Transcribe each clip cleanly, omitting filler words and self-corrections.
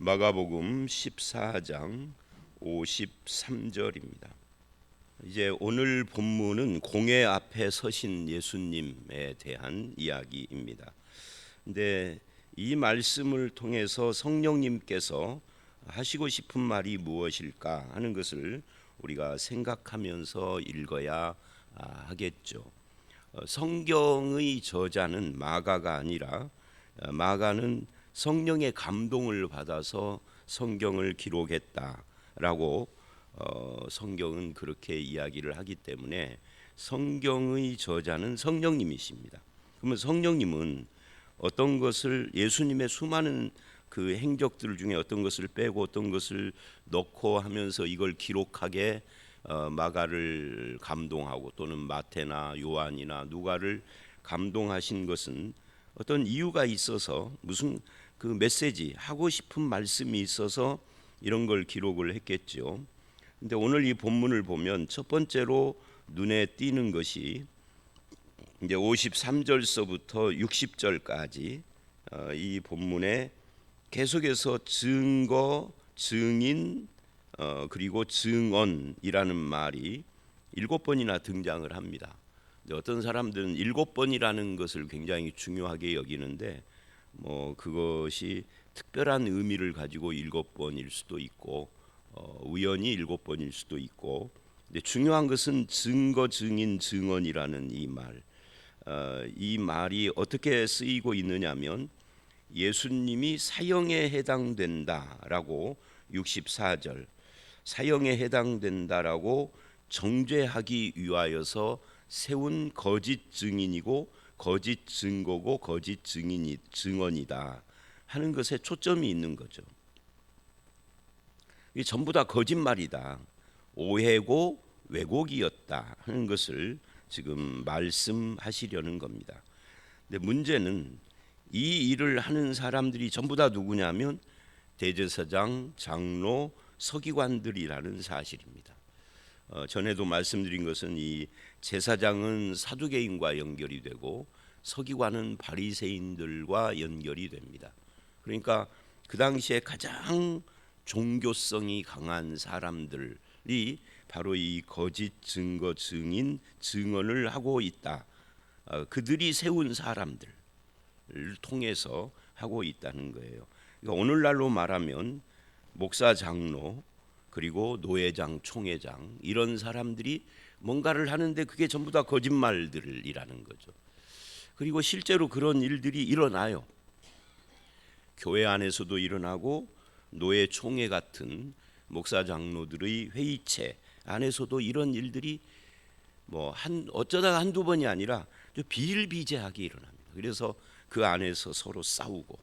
마가복음 14장 53절입니다. 이제 오늘 본문은 공회 앞에 서신 예수님에 대한 이야기입니다. 근데 이 말씀을 통해서 성령님께서 하시고 싶은 말이 무엇일까 하는 것을 우리가 생각하면서 읽어야 하겠죠. 성경의 저자는 마가가 아니라 마가는 성령의 감동을 받아서 성경을 기록했다라고 성경은 그렇게 이야기를 하기 때문에 성경의 저자는 성령님이십니다. 그러면 성령님은 어떤 것을 예수님의 수많은 그 행적들 중에 어떤 것을 빼고 어떤 것을 넣고 하면서 이걸 기록하게 마가를 감동하고 또는 마태나 요한이나 누가를 감동하신 것은 어떤 이유가 있어서 무슨 그 메시지 하고 싶은 말씀이 있어서 이런 걸 기록을 했겠죠. 근데 오늘 이 본문을 보면 첫 번째로 눈에 띄는 것이 이제 53절서부터 60절까지 이 본문에 계속해서 증거, 증인 그리고 증언이라는 말이 7번이나 등장을 합니다. 어떤 사람들은 7번이라는 것을 굉장히 중요하게 여기는데 그것이 특별한 의미를 가지고 7번일 수도 있고 우연히 7번일 수도 있고, 근데 중요한 것은 증거, 증인, 증언이라는 이 말. 이 말이 어떻게 쓰이고 있느냐면 예수님이 사형에 해당된다라고 64절 사형에 해당된다라고 정죄하기 위하여서 세운 거짓 증인이고 거짓 증거고 거짓 증인이 증언이다 하는 것에 초점이 있는 거죠. 이게 전부 다 거짓말이다, 오해고 왜곡이었다 하는 것을 지금 말씀하시려는 겁니다. 근데 문제는 이 일을 하는 사람들이 전부 다 누구냐면 대제사장, 장로, 서기관들이라는 사실입니다. 전에도 말씀드린 것은 이 제사장은 사두개인과 연결이 되고 서기관은 바리새인들과 연결이 됩니다. 그러니까 그 당시에 가장 종교성이 강한 사람들이 바로 이 거짓 증거, 증인, 증언을 하고 있다. 그들이 세운 사람들을 통해서 하고 있다는 거예요. 그러니까 오늘날로 말하면 목사, 장로, 그리고 노회장, 총회장 이런 사람들이 뭔가를 하는데 그게 전부 다 거짓말들이라는 거죠. 그리고 실제로 그런 일들이 일어나요. 교회 안에서도 일어나고 노회, 총회 같은 목사, 장로들의 회의체 안에서도 이런 일들이 어쩌다가 한두 번이 아니라 비일비재하게 일어납니다. 그래서 그 안에서 서로 싸우고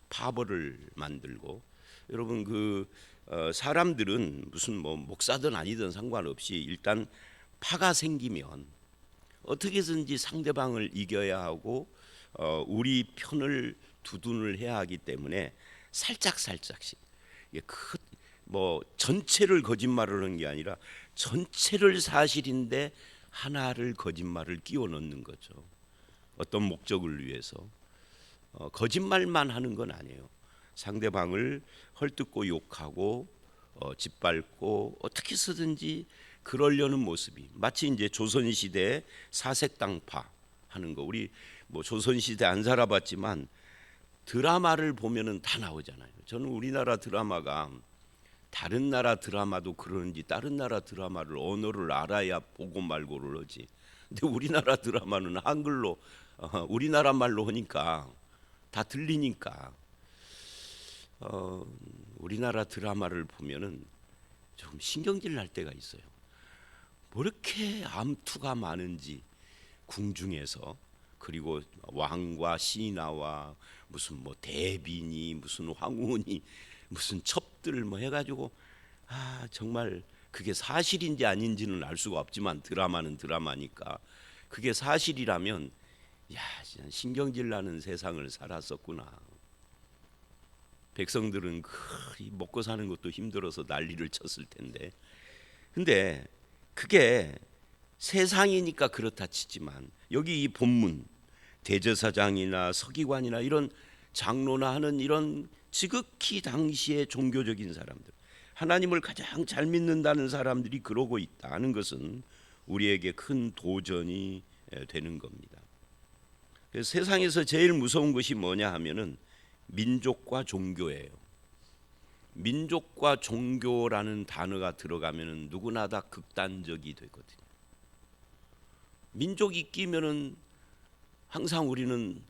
파벌을 만들고, 여러분 사람들은 무슨 목사든 아니든 상관없이 일단 파가 생기면 어떻게든지 상대방을 이겨야 하고 우리 편을 두둔을 해야 하기 때문에 살짝씩 전체를 거짓말을 하는 게 아니라 전체를 사실인데 하나를 거짓말을 끼워 넣는 거죠. 어떤 목적을 위해서 거짓말만 하는 건 아니에요. 상대방을 헐뜯고 욕하고 짓밟고 어떻게 쓰든지 그러려는 모습이 마치 이제 조선시대 사색당파 하는 거, 우리 조선시대 안 살아봤지만 드라마를 보면은 다 나오잖아요. 저는 우리나라 드라마가 다른 나라 드라마도 그러는지 다른 나라 드라마를 언어를 알아야 보고 말고를 하지. 근데 우리나라 드라마는 한글로 우리나라 말로 하니까 다 들리니까 우리나라 드라마를 보면은 좀 신경질 날 때가 있어요. 뭐 이렇게 암투가 많은지 궁중에서, 그리고 왕과 신하와 무슨 대빈이 무슨 황후니 무슨 첩들 해가지고 정말 그게 사실인지 아닌지는 알 수가 없지만 드라마는 드라마니까 그게 사실이라면 진짜 신경질 나는 세상을 살았었구나. 백성들은 먹고 사는 것도 힘들어서 난리를 쳤을 텐데, 근데 그게 세상이니까 그렇다 치지만 여기 이 본문 대제사장이나 서기관이나 이런 장로나 하는 이런 지극히 당시의 종교적인 사람들, 하나님을 가장 잘 믿는다는 사람들이 그러고 있다는 것은 우리에게 큰 도전이 되는 겁니다. 그래서 세상에서 제일 무서운 것이 뭐냐 하면은 민족과 종교예요. 민족과 종교라는 단어가 들어가면은 누구나 다 극단적이 되거든요. 민족이 끼면은 항상 우리는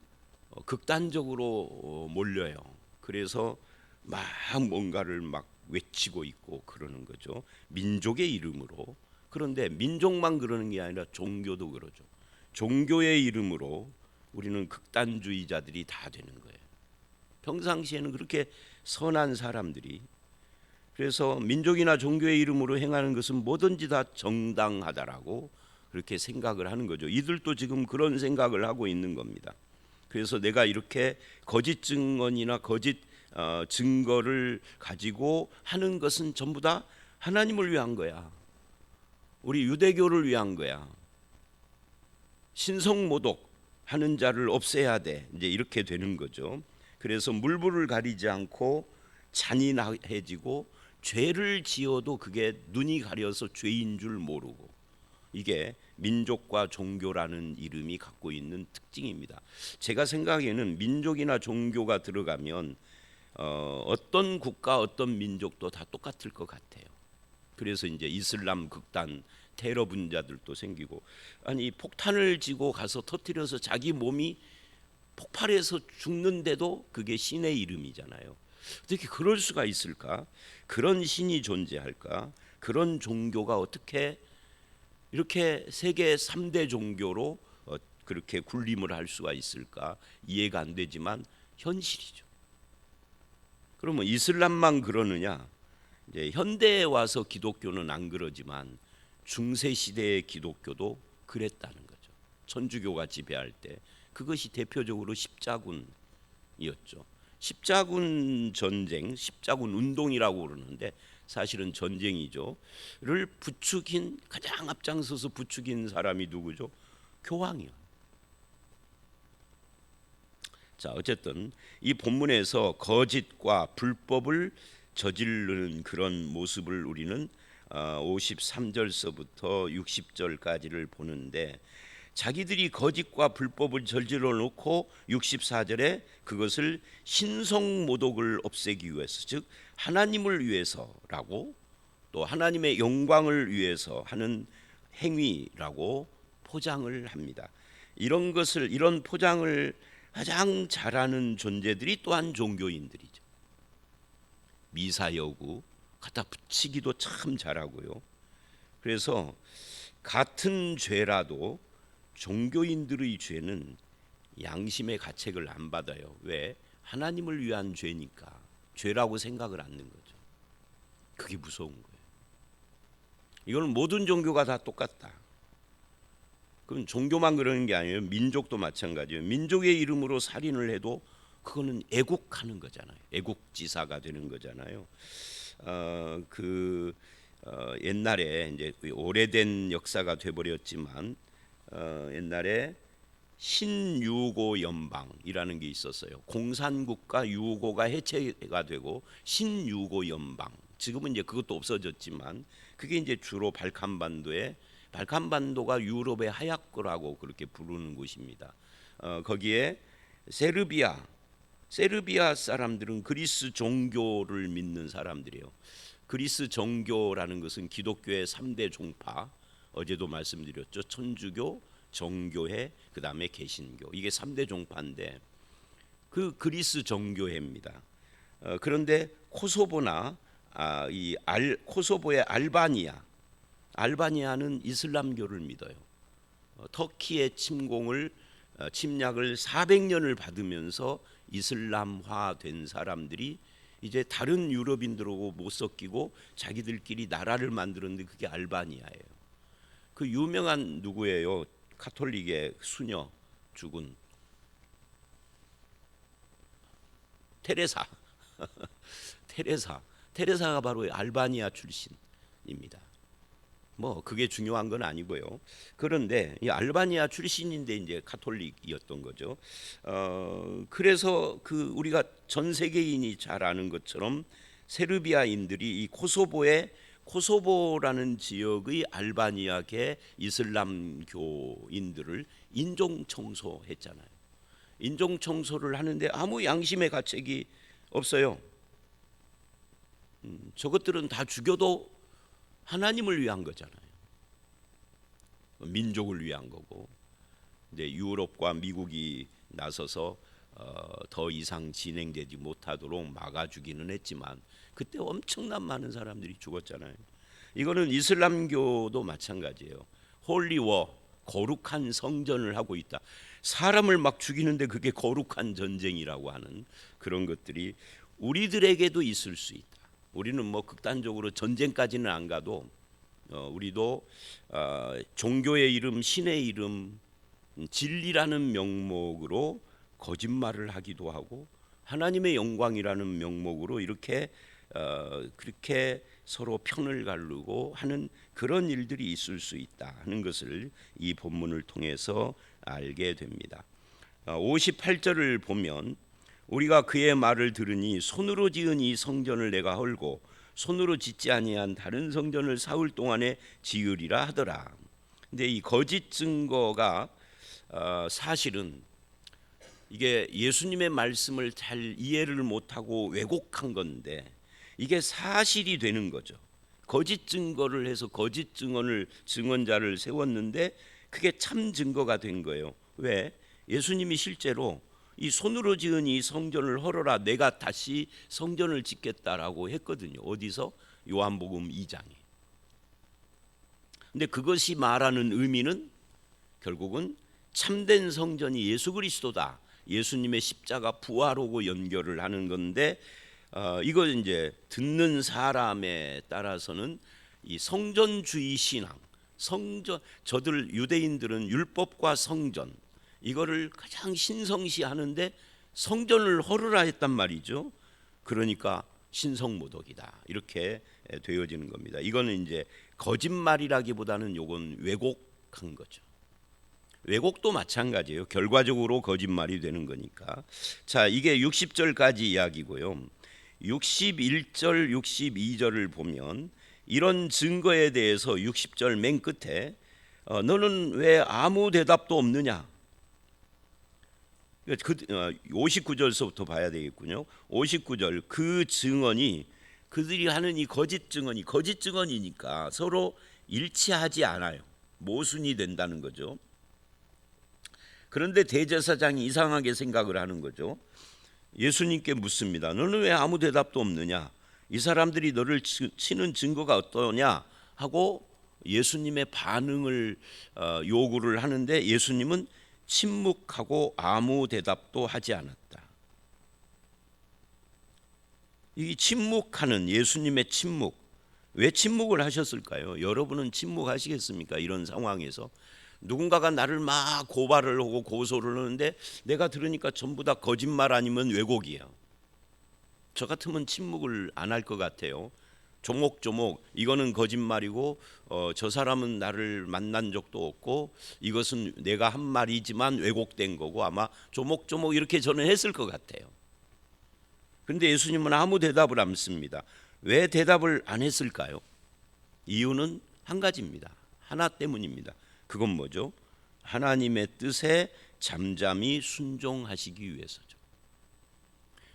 극단적으로 몰려요. 그래서 막 뭔가를 막 외치고 있고 그러는 거죠. 민족의 이름으로. 그런데 민족만 그러는 게 아니라 종교도 그러죠. 종교의 이름으로 우리는 극단주의자들이 다 되는 거예요. 평상시에는 그렇게 선한 사람들이, 그래서 민족이나 종교의 이름으로 행하는 것은 뭐든지 다 정당하다라고 그렇게 생각을 하는 거죠. 이들도 지금 그런 생각을 하고 있는 겁니다. 그래서 내가 이렇게 거짓 증언이나 거짓 증거를 가지고 하는 것은 전부 다 하나님을 위한 거야. 우리 유대교를 위한 거야. 신성모독 하는 자를 없애야 돼. 이제 이렇게 되는 거죠. 그래서 물불을 가리지 않고 잔인해지고 죄를 지어도 그게 눈이 가려서 죄인 줄 모르고, 이게 민족과 종교라는 이름이 갖고 있는 특징입니다. 제가 생각에는 민족이나 종교가 들어가면 어떤 국가 어떤 민족도 다 똑같을 것 같아요. 그래서 이제 이슬람 극단 테러 분자들도 생기고, 아니 폭탄을 지고 가서 터뜨려서 자기 몸이 폭발해서 죽는데도 그게 신의 이름이잖아요. 어떻게 그럴 수가 있을까? 그런 신이 존재할까? 그런 종교가 어떻게 이렇게 세계 3대 종교로 그렇게 군림을 할 수가 있을까? 이해가 안 되지만 현실이죠. 그러면 이슬람만 그러느냐? 이제 현대에 와서 기독교는 안 그러지만 중세 시대의 기독교도 그랬다는 거죠. 천주교가 지배할 때 그것이 대표적으로 십자군이었죠. 십자군 전쟁, 십자군 운동이라고 그러는데 사실은 전쟁이죠.를 부추긴, 가장 앞장서서 부추긴 사람이 누구죠? 교황이요. 자, 어쨌든 이 본문에서 거짓과 불법을 저지르는 그런 모습을 우리는 53절서부터 60절까지를 보는데, 자기들이 거짓과 불법을 저질러 놓고 64절에 그것을 신성모독을 없애기 위해서, 즉 하나님을 위해서라고, 또 하나님의 영광을 위해서 하는 행위라고 포장을 합니다. 이런 것을, 이런 포장을 가장 잘하는 존재들이 또한 종교인들이죠. 미사 여구 갖다 붙이기도 참 잘하고요. 그래서 같은 죄라도 종교인들의 죄는 양심의 가책을 안 받아요. 왜? 하나님을 위한 죄니까 죄라고 생각을 않는 거죠. 그게 무서운 거예요. 이거는 모든 종교가 다 똑같다. 그럼 종교만 그러는 게 아니에요. 민족도 마찬가지예요. 민족의 이름으로 살인을 해도 그거는 애국하는 거잖아요. 애국지사가 되는 거잖아요. 옛날에 이제 오래된 역사가 돼버렸지만 옛날에 신유고 연방이라는 게 있었어요. 공산국가 유고가 해체가 되고 신유고 연방. 지금은 이제 그것도 없어졌지만 그게 이제 주로 발칸반도가 유럽의 하얗거라고 그렇게 부르는 곳입니다. 거기에 세르비아 사람들은 그리스 종교를 믿는 사람들이에요. 그리스 종교라는 것은 기독교의 3대 종파, 어제도 말씀드렸죠. 천주교, 정교회, 그 다음에 개신교, 이게 3대 종파인데 그 그리스 정교회입니다. 그런데 코소보나 코소보의 알바니아는 이슬람교를 믿어요. 터키의 침략을 400년을 받으면서 이슬람화된 사람들이 이제 다른 유럽인들하고 못 섞이고 자기들끼리 나라를 만들었는데 그게 알바니아예요. 그 유명한 누구예요? 카톨릭의 수녀 죽은 테레사. 테레사가 바로 알바니아 출신입니다. 뭐 그게 중요한 건 아니고요. 그런데 이 알바니아 출신인데 이제 가톨릭이었던 거죠. 그래서 그 우리가 전 세계인이 잘 아는 것처럼 세르비아인들이 이 코소보라는 지역의 알바니아계 이슬람교인들을 인종 청소했잖아요. 인종 청소를 하는데 아무 양심의 가책이 없어요. 저것들은 다 죽여도 하나님을 위한 거잖아요. 민족을 위한 거고. 근데 유럽과 미국이 나서서 더 이상 진행되지 못하도록 막아주기는 했지만 그때 엄청난 많은 사람들이 죽었잖아요. 이거는 이슬람교도 마찬가지예요. 홀리워, 거룩한 성전을 하고 있다. 사람을 막 죽이는데 그게 거룩한 전쟁이라고 하는 그런 것들이 우리들에게도 있을 수 있다. 우리는 뭐 극단적으로 전쟁까지는 안 가도 우리도 종교의 이름, 신의 이름, 진리라는 명목으로 거짓말을 하기도 하고 하나님의 영광이라는 명목으로 이렇게 그렇게 서로 편을 가르고 하는 그런 일들이 있을 수 있다 하는 것을 이 본문을 통해서 알게 됩니다. 58절을 보면 우리가 그의 말을 들으니 손으로 지은 이 성전을 내가 헐고 손으로 짓지 아니한 다른 성전을 사흘 동안에 지으리라 하더라. 근데 이 거짓 증거가 사실은 이게 예수님의 말씀을 잘 이해를 못하고 왜곡한 건데 이게 사실이 되는 거죠. 거짓 증거를 해서 거짓 증언자를 세웠는데 그게 참 증거가 된 거예요. 왜? 예수님이 실제로 이 손으로 지은 이 성전을 헐어라 내가 다시 성전을 짓겠다라고 했거든요. 어디서? 요한복음 2장에. 근데 그것이 말하는 의미는 결국은 참된 성전이 예수 그리스도다. 예수님의 십자가 부활하고 연결을 하는 건데 이거 이제 듣는 사람에 따라서는 이 성전주의 신앙, 저들 유대인들은 율법과 성전 이거를 가장 신성시하는데 성전을 헐으라 했단 말이죠. 그러니까 신성모독이다 이렇게 되어지는 겁니다. 이거는 이제 거짓말이라기보다는 요건 왜곡한 거죠. 왜곡도 마찬가지예요. 결과적으로 거짓말이 되는 거니까. 자, 이게 60절까지 이야기고요. 61절, 62절을 보면 이런 증거에 대해서 60절 맨 끝에 너는 왜 아무 대답도 없느냐? 59절서부터 봐야 되겠군요. 59절 그 증언이 그들이 하는 이 거짓 증언이니까 서로 일치하지 않아요. 모순이 된다는 거죠. 그런데 대제사장이 이상하게 생각을 하는 거죠. 예수님께 묻습니다. 너는 왜 아무 대답도 없느냐? 이 사람들이 너를 치는 증거가 어떠냐? 하고 예수님의 반응을 요구를 하는데 예수님은 침묵하고 아무 대답도 하지 않았다. 이 침묵하는 예수님의 침묵, 왜 침묵을 하셨을까요? 여러분은 침묵하시겠습니까? 이런 상황에서 누군가가 나를 막 고발을 하고 고소를 하는데 내가 들으니까 전부 다 거짓말 아니면 왜곡이에요. 저 같으면 침묵을 안 할 것 같아요. 조목조목 이거는 거짓말이고 저 사람은 나를 만난 적도 없고 이것은 내가 한 말이지만 왜곡된 거고 아마 조목조목 이렇게 저는 했을 것 같아요. 그런데 예수님은 아무 대답을 안 씁니다. 왜 대답을 안 했을까요? 이유는 한 가지입니다. 하나 때문입니다. 그건 뭐죠? 하나님의 뜻에 잠잠히 순종하시기 위해서죠.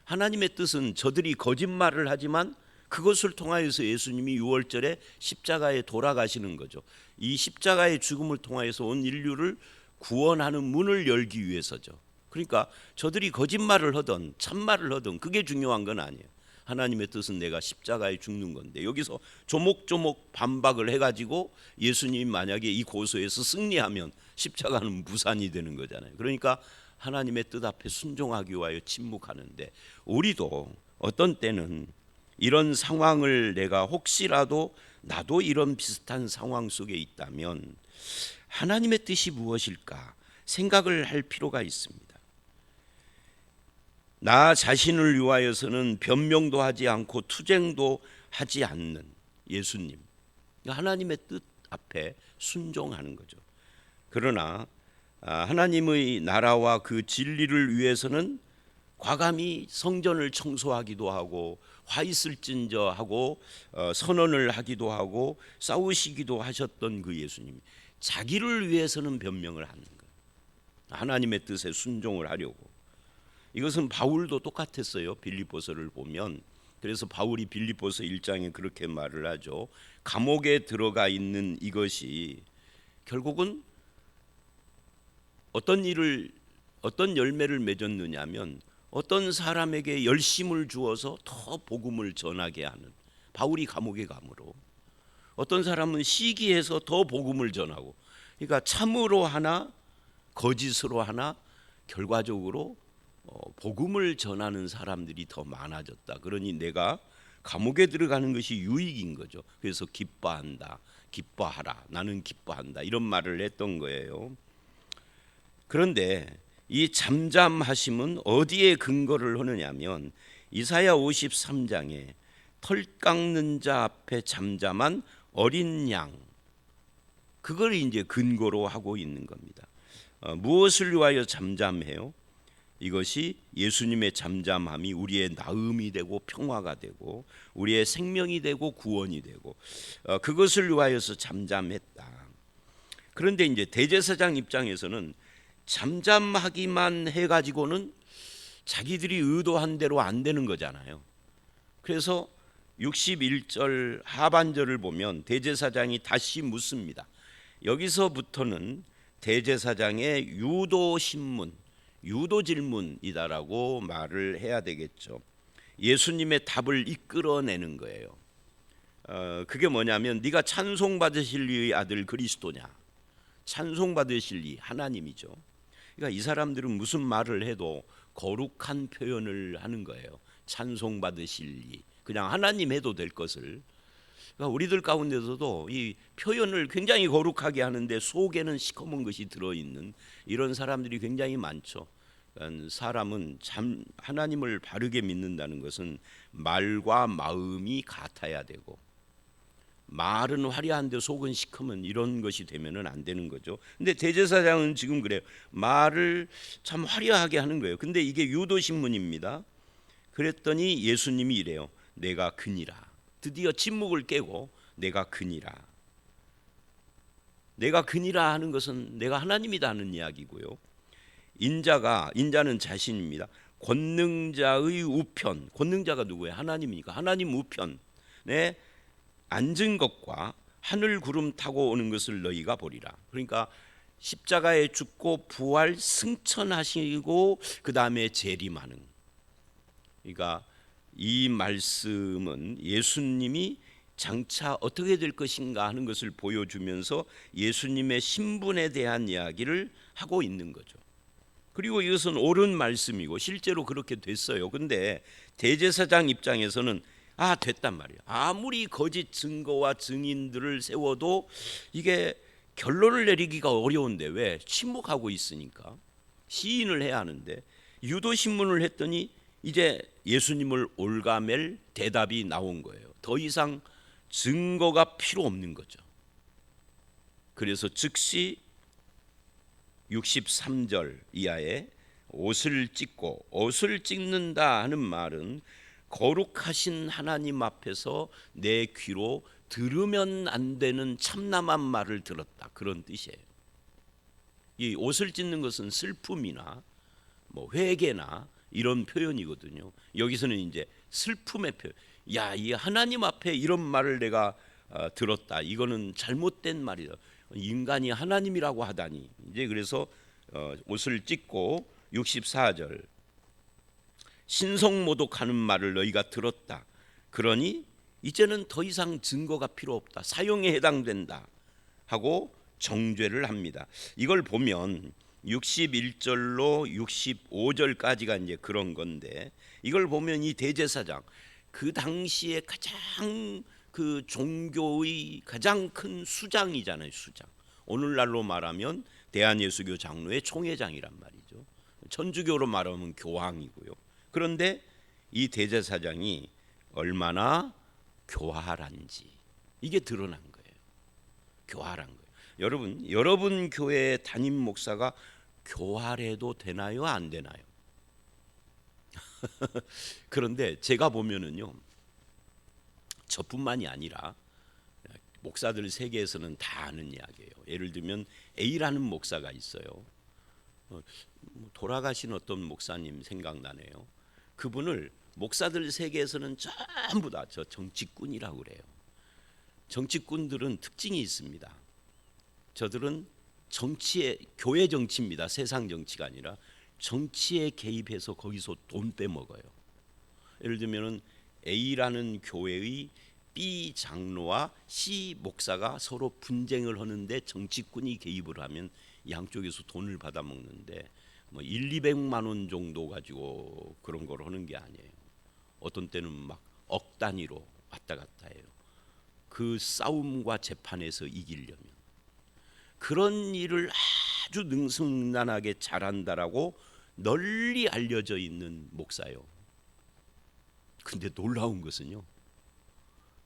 하나님의 뜻은 저들이 거짓말을 하지만 그것을 통하여서 예수님이 6월절에 십자가에 돌아가시는 거죠. 이 십자가의 죽음을 통하여서 온 인류를 구원하는 문을 열기 위해서죠. 그러니까 저들이 거짓말을 하든 참말을 하든 그게 중요한 건 아니에요. 하나님의 뜻은 내가 십자가에 죽는 건데 여기서 조목조목 반박을 해가지고 예수님이 만약에 이 고소에서 승리하면 십자가는 무산이 되는 거잖아요. 그러니까 하나님의 뜻 앞에 순종하기 위하여 침묵하는데 우리도 어떤 때는 이런 상황을 내가 혹시라도 나도 이런 비슷한 상황 속에 있다면 하나님의 뜻이 무엇일까 생각을 할 필요가 있습니다. 나 자신을 위하여서는 변명도 하지 않고 투쟁도 하지 않는 예수님, 하나님의 뜻 앞에 순종하는 거죠. 그러나 하나님의 나라와 그 진리를 위해서는 과감히 성전을 청소하기도 하고 화 있을진저 하고 선언을 하기도 하고 싸우시기도 하셨던 그 예수님이 자기를 위해서는 변명을 하는 거예요. 하나님의 뜻에 순종을 하려고. 이것은 바울도 똑같았어요. 빌립보서를 보면. 그래서 바울이 빌립보서 1장에 그렇게 말을 하죠. 감옥에 들어가 있는 이것이 결국은 어떤 열매를 맺었느냐면 어떤 사람에게 열심을 주어서 더 복음을 전하게 하는, 바울이 감옥에 감으로 어떤 사람은 시기해서 더 복음을 전하고, 그러니까 참으로 하나 거짓으로 하나 결과적으로 복음을 전하는 사람들이 더 많아졌다. 그러니 내가 감옥에 들어가는 것이 유익인 거죠. 그래서 기뻐한다, 기뻐하라, 나는 기뻐한다, 이런 말을 했던 거예요. 그런데 이 잠잠하심은 어디에 근거를 하느냐면 이사야 53장에 털 깎는 자 앞에 잠잠한 어린 양, 그걸 이제 근거로 하고 있는 겁니다. 무엇을 위하여 잠잠해요? 이것이 예수님의 잠잠함이 우리의 나음이 되고 평화가 되고 우리의 생명이 되고 구원이 되고 그것을 위하여서 잠잠했다. 그런데 이제 대제사장 입장에서는 잠잠하기만 해가지고는 자기들이 의도한 대로 안 되는 거잖아요. 그래서 61절 하반절을 보면 대제사장이 다시 묻습니다. 여기서부터는 대제사장의 유도 신문, 유도 질문이다라고 말을 해야 되겠죠. 예수님의 답을 이끌어내는 거예요. 그게 뭐냐면 네가 찬송받으실 이의 아들 그리스도냐? 찬송받으실 이 하나님이죠. 그러니까 이 사람들은 무슨 말을 해도 거룩한 표현을 하는 거예요. 찬송받으실 이, 그냥 하나님 해도 될 것을. 그러니까 우리들 가운데서도 이 표현을 굉장히 거룩하게 하는데 속에는 시커먼 것이 들어있는 이런 사람들이 굉장히 많죠. 그러니까 사람은 참 하나님을 바르게 믿는다는 것은 말과 마음이 같아야 되고, 말은 화려한데 속은 시커먼 이런 것이 되면은 안 되는 거죠. 근데 대제사장은 지금 그래요. 말을 참 화려하게 하는 거예요. 근데 이게 유도신문입니다. 그랬더니 예수님이 이래요. 내가 그니라. 드디어 침묵을 깨고 내가 그니라. 내가 그니라 하는 것은 내가 하나님이다 하는 이야기고요. 인자는 자신입니다. 권능자의 우편, 권능자가 누구예요? 하나님이니까 하나님 우편에 앉은 것과 하늘 구름 타고 오는 것을 너희가 보리라. 그러니까 십자가에 죽고 부활 승천하시고 그 다음에 재림하는. 그러니까 이 말씀은 예수님이 장차 어떻게 될 것인가 하는 것을 보여주면서 예수님의 신분에 대한 이야기를 하고 있는 거죠. 그리고 이것은 옳은 말씀이고 실제로 그렇게 됐어요. 근데 대제사장 입장에서는 됐단 말이에요. 아무리 거짓 증거와 증인들을 세워도 이게 결론을 내리기가 어려운데 왜? 침묵하고 있으니까 시인을 해야 하는데 유도신문을 했더니 이제 예수님을 올가맬 대답이 나온 거예요. 더 이상 증거가 필요 없는 거죠. 그래서 즉시 63절 이하에 옷을 찢고, 옷을 찢는다 하는 말은 거룩하신 하나님 앞에서 내 귀로 들으면 안 되는 참남한 말을 들었다, 그런 뜻이에요. 이 옷을 찢는 것은 슬픔이나 회개나 이런 표현이거든요. 여기서는 이제 슬픔의 표현. 이 하나님 앞에 이런 말을 내가 들었다. 이거는 잘못된 말이다. 인간이 하나님이라고 하다니. 이제 그래서 옷을 찢고 64절 신성모독하는 말을 너희가 들었다. 그러니 이제는 더 이상 증거가 필요 없다. 사형에 해당된다 하고 정죄를 합니다. 이걸 보면 61절로 65절까지가 이제 그런 건데, 이걸 보면 이 대제사장 그 당시에 가장 그 종교의 가장 큰 수장이잖아요. 수장. 오늘날로 말하면 대한예수교 장로의 총회장이란 말이죠. 천주교로 말하면 교황이고요. 그런데 이 대제사장이 얼마나 교활한지 이게 드러난 거예요. 교활한 거예요. 여러분 교회 담임 목사가 교활해도 되나요, 안 되나요? 그런데 제가 보면은요, 저뿐만이 아니라 목사들 세계에서는 다 아는 이야기예요. 예를 들면 A라는 목사가 있어요. 돌아가신 어떤 목사님 생각나네요. 그분을 목사들 세계에서는 전부 다 저 정치꾼이라고 그래요. 정치꾼들은 특징이 있습니다. 저들은 정치에, 교회 정치입니다. 세상 정치가 아니라 정치에 개입해서 거기서 돈 빼먹어요. 예를 들면은 A라는 교회의 B 장로와 C 목사가 서로 분쟁을 하는데 정치꾼이 개입을 하면 양쪽에서 돈을 받아 먹는데 뭐 1, 200만 원 정도 가지고 그런 걸 하는 게 아니에요. 어떤 때는 막 억 단위로 왔다 갔다 해요. 그 싸움과 재판에서 이기려면. 그런 일을 아주 능수능란하게 잘한다라고 널리 알려져 있는 목사예요. 근데 놀라운 것은요,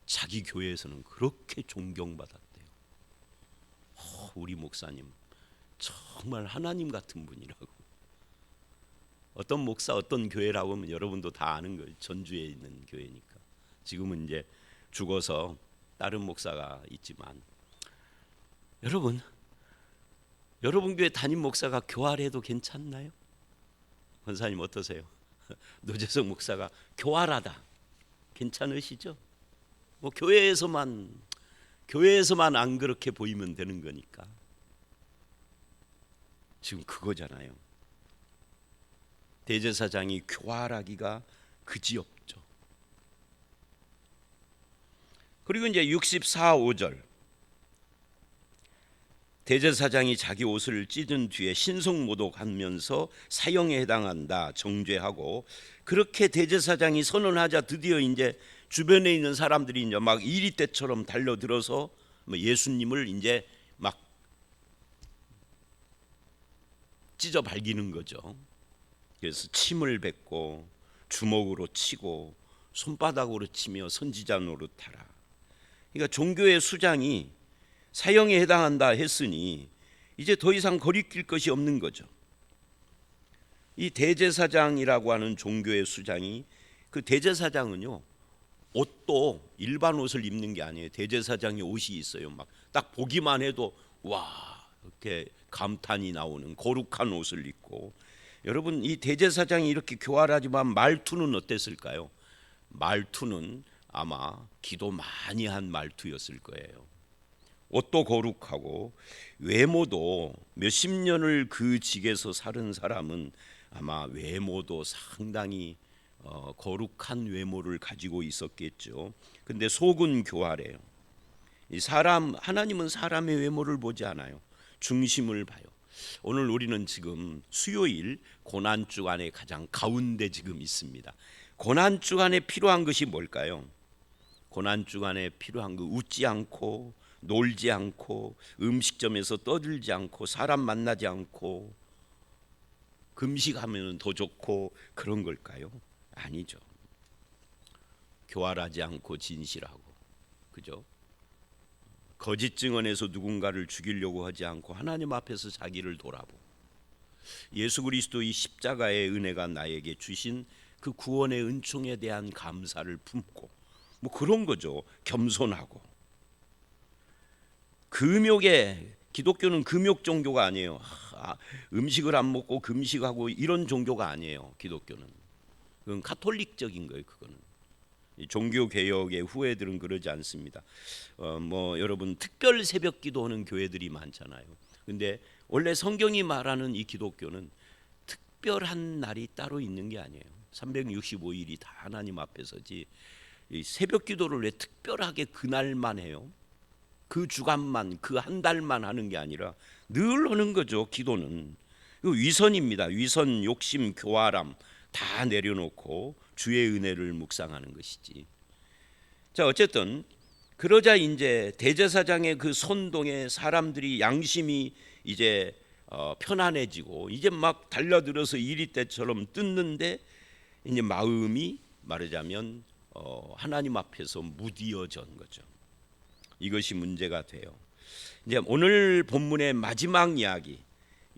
자기 교회에서는 그렇게 존경받았대요. 우리 목사님 정말 하나님 같은 분이라고. 어떤 목사, 어떤 교회라고 하면 여러분도 다 아는 거예요. 전주에 있는 교회니까. 지금은 이제 죽어서 다른 목사가 있지만, 여러분 교회 담임 목사가 교활해도 괜찮나요? 권사님 어떠세요? 노재석 목사가 교활하다 괜찮으시죠? 뭐 교회에서만 안 그렇게 보이면 되는 거니까. 지금 그거잖아요. 대제사장이 교활하기가 그지없죠. 그리고 이제 64, 5절 대제사장이 자기 옷을 찢은 뒤에 신성모독하면서 사형에 해당한다 정죄하고, 그렇게 대제사장이 선언하자 드디어 이제 주변에 있는 사람들이 이제 막 이리떼처럼 달려들어서 예수님을 이제 막 찢어 발기는 거죠. 그래서 침을 뱉고 주먹으로 치고 손바닥으로 치며 선지자 노릇하라. 그러니까 종교의 수장이 사형에 해당한다 했으니 이제 더 이상 거리낄 것이 없는 거죠. 이 대제사장이라고 하는 종교의 수장이, 그 대제사장은요, 옷도 일반 옷을 입는 게 아니에요. 대제사장의 옷이 있어요. 막 딱 보기만 해도 와, 이렇게 감탄이 나오는 거룩한 옷을 입고. 여러분, 이 대제사장이 이렇게 교활하지만 말투는 어땠을까요? 말투는 아마 기도 많이 한 말투였을 거예요. 옷도 거룩하고 외모도, 몇십 년을 그 직에서 사는 사람은 아마 외모도 상당히 거룩한 외모를 가지고 있었겠죠. 근데 속은 교활해요. 이 하나님은 사람의 외모를 보지 않아요. 중심을 봐요. 오늘 우리는 지금 수요일 고난주간의 가장 가운데 지금 있습니다. 고난주간에 필요한 것이 뭘까요? 고난주간에 필요한 거, 웃지 않고 놀지 않고 음식점에서 떠들지 않고 사람 만나지 않고 금식하면 더 좋고 그런 걸까요? 아니죠. 교활하지 않고 진실하고, 그죠? 거짓 증언에서 누군가를 죽이려고 하지 않고 하나님 앞에서 자기를 돌아보고, 예수 그리스도의 십자가의 은혜가 나에게 주신 그 구원의 은총에 대한 감사를 품고, 뭐 그런 거죠. 겸손하고. 기독교는 금욕 종교가 아니에요. 음식을 안 먹고 금식하고 이런 종교가 아니에요. 기독교는 그건 카톨릭적인 거예요. 그거는 종교 개혁의 후예들은 그러지 않습니다. 뭐 여러분 특별 새벽 기도하는 교회들이 많잖아요. 근데 원래 성경이 말하는 이 기독교는 특별한 날이 따로 있는 게 아니에요. 365일이 다 하나님 앞에 서지. 이 새벽 기도를 왜 특별하게 그날만 해요? 그 주간만, 그 한 달만 하는 게 아니라 늘 하는 거죠. 기도는 위선입니다. 위선, 욕심, 교활함 다 내려놓고 주의 은혜를 묵상하는 것이지. 자, 어쨌든 그러자 이제 대제사장의 그 선동에 사람들이 양심이 이제 편안해지고 이제 막 달려들어서 이리떼처럼 뜯는데 이제 마음이 말하자면 하나님 앞에서 무디어진 거죠. 이것이 문제가 돼요. 이제 오늘 본문의 마지막 이야기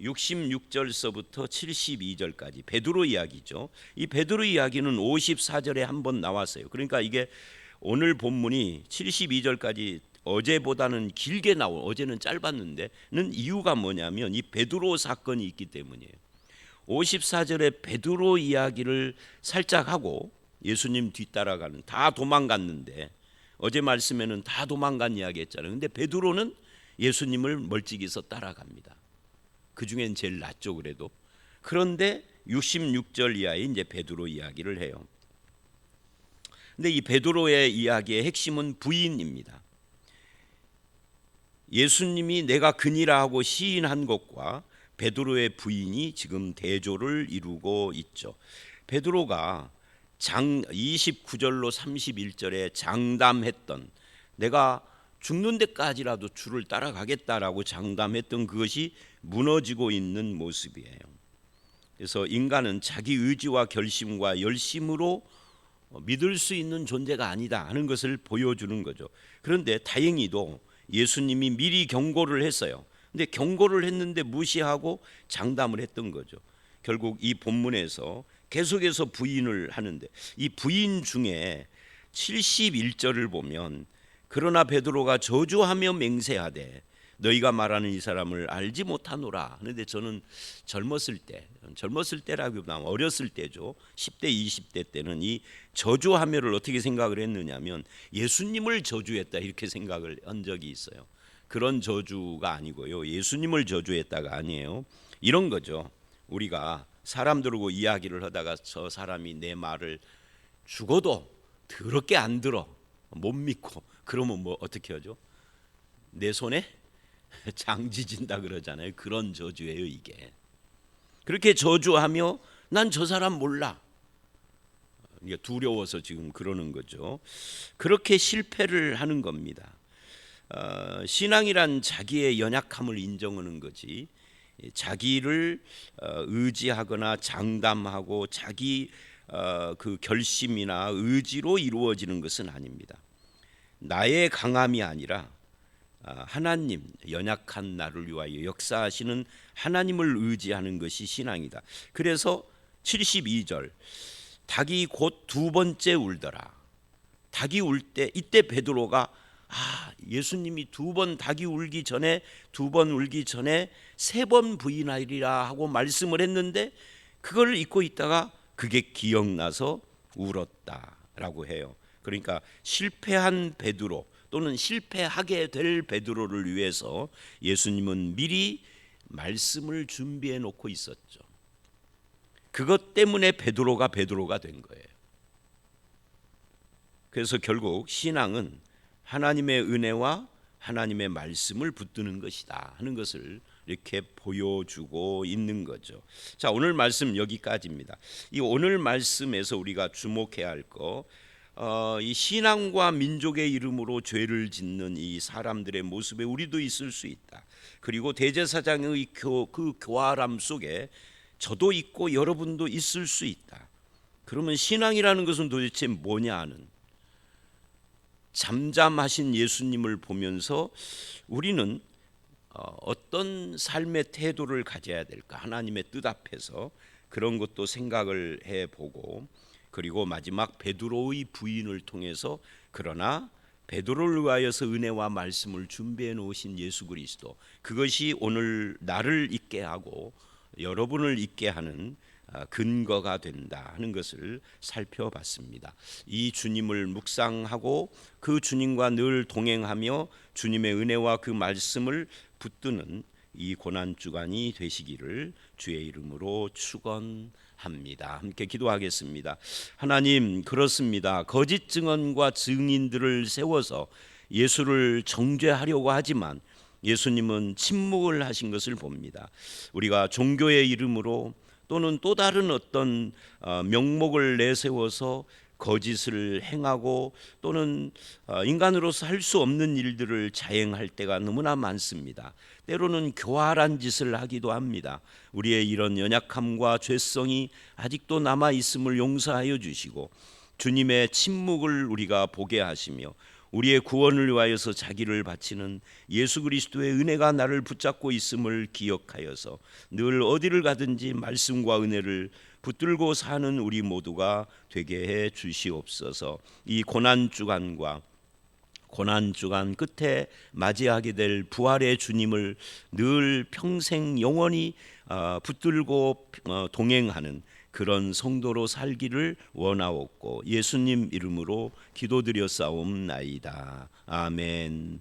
66절서부터 72절까지 베드로 이야기죠. 이 베드로 이야기는 54절에 한번 나왔어요. 그러니까 이게 오늘 본문이 72절까지 어제보다는 길게 어제는 짧았는데는 이유가 뭐냐면 이 베드로 사건이 있기 때문이에요. 54절에 베드로 이야기를 살짝 하고 예수님 뒤따라가는, 다 도망갔는데 어제 말씀에는 다 도망간 이야기 했잖아요. 근데 베드로는 예수님을 멀찍이서 따라갑니다. 그 중엔 제일 낫죠 그래도. 그런데 66절 이하에 이제 베드로 이야기를 해요. 근데 이 베드로의 이야기의 핵심은 부인입니다. 예수님이 내가 그니라 하고 시인한 것과 베드로의 부인이 지금 대조를 이루고 있죠. 베드로가 29절로 31절에 장담했던, 내가 죽는 데까지라도 주를 따라가겠다라고 장담했던 그것이 무너지고 있는 모습이에요. 그래서 인간은 자기 의지와 결심과 열심으로 믿을 수 있는 존재가 아니다 하는 것을 보여주는 거죠. 그런데 다행히도 예수님이 미리 경고를 했어요. 근데 경고를 했는데 무시하고 장담을 했던 거죠. 결국 이 본문에서 계속해서 부인을 하는데, 이 부인 중에 71절을 보면 그러나 베드로가 저주하며 맹세하되 너희가 말하는 이 사람을 알지 못하노라 하는데, 저는 젊었을 때라기보다는 어렸을 때죠. 10대 20대 때는 이 저주하며를 어떻게 생각을 했느냐면 예수님을 저주했다 이렇게 생각을 한 적이 있어요. 그런 저주가 아니고요, 예수님을 저주했다가 아니에요. 이런 거죠. 우리가 사람들하고 이야기를 하다가 저 사람이 내 말을 죽어도 더럽게 안 들어, 못 믿고, 그러면 뭐 어떻게 하죠? 내 손에 장지진다 그러잖아요. 그런 저주예요 이게. 그렇게 저주하며 난 저 사람 몰라, 이게 두려워서 지금 그러는 거죠. 그렇게 실패를 하는 겁니다. 신앙이란 자기의 연약함을 인정하는 거지, 자기를 의지하거나 장담하고 자기 그 결심이나 의지로 이루어지는 것은 아닙니다. 나의 강함이 아니라 하나님, 연약한 나를 위하여 역사하시는 하나님을 의지하는 것이 신앙이다. 그래서 72절, 닭이 곧 두 번째 울더라. 닭이 울 때, 이때 베드로가 예수님이 두 번 울기 전에 세 번 부인하리라 하고 말씀을 했는데 그걸 잊고 있다가 그게 기억나서 울었다라고 해요. 그러니까 실패한 베드로 또는 실패하게 될 베드로를 위해서 예수님은 미리 말씀을 준비해 놓고 있었죠. 그것 때문에 베드로가 된 거예요. 그래서 결국 신앙은 하나님의 은혜와 하나님의 말씀을 붙드는 것이다 하는 것을 이렇게 보여주고 있는 거죠. 자, 오늘 말씀 여기까지입니다. 이 오늘 말씀에서 우리가 주목해야 할 거, 이 신앙과 민족의 이름으로 죄를 짓는 이 사람들의 모습에 우리도 있을 수 있다. 그리고 대제사장의 그 교활함 속에 저도 있고 여러분도 있을 수 있다. 그러면 신앙이라는 것은 도대체 뭐냐 하는, 잠잠하신 예수님을 보면서 우리는 어떤 삶의 태도를 가져야 될까, 하나님의 뜻 앞에서 그런 것도 생각을 해보고, 그리고 마지막 베드로의 부인을 통해서 그러나 베드로를 위하여서 은혜와 말씀을 준비해 놓으신 예수 그리스도, 그것이 오늘 나를 있게 하고 여러분을 있게 하는 근거가 된다 하는 것을 살펴봤습니다. 이 주님을 묵상하고 그 주님과 늘 동행하며 주님의 은혜와 그 말씀을 붙드는 이 고난 주간이 되시기를 주의 이름으로 축원합니다. 함께 기도하겠습니다. 하나님, 그렇습니다. 거짓 증언과 증인들을 세워서 예수를 정죄하려고 하지만 예수님은 침묵을 하신 것을 봅니다. 우리가 종교의 이름으로 또는 또 다른 어떤 명목을 내세워서 거짓을 행하고 또는 인간으로서 할 수 없는 일들을 자행할 때가 너무나 많습니다. 때로는 교활한 짓을 하기도 합니다. 우리의 이런 연약함과 죄성이 아직도 남아 있음을 용서하여 주시고 주님의 침묵을 우리가 보게 하시며 우리의 구원을 위하여서 자기를 바치는 예수 그리스도의 은혜가 나를 붙잡고 있음을 기억하여서 늘 어디를 가든지 말씀과 은혜를 붙들고 사는 우리 모두가 되게 해 주시옵소서. 이 고난 주간 끝에 맞이하게 될 부활의 주님을 늘 평생 영원히 붙들고 동행하는 그런 성도로 살기를 원하옵고 예수님 이름으로 기도드렸사옵나이다. 아멘.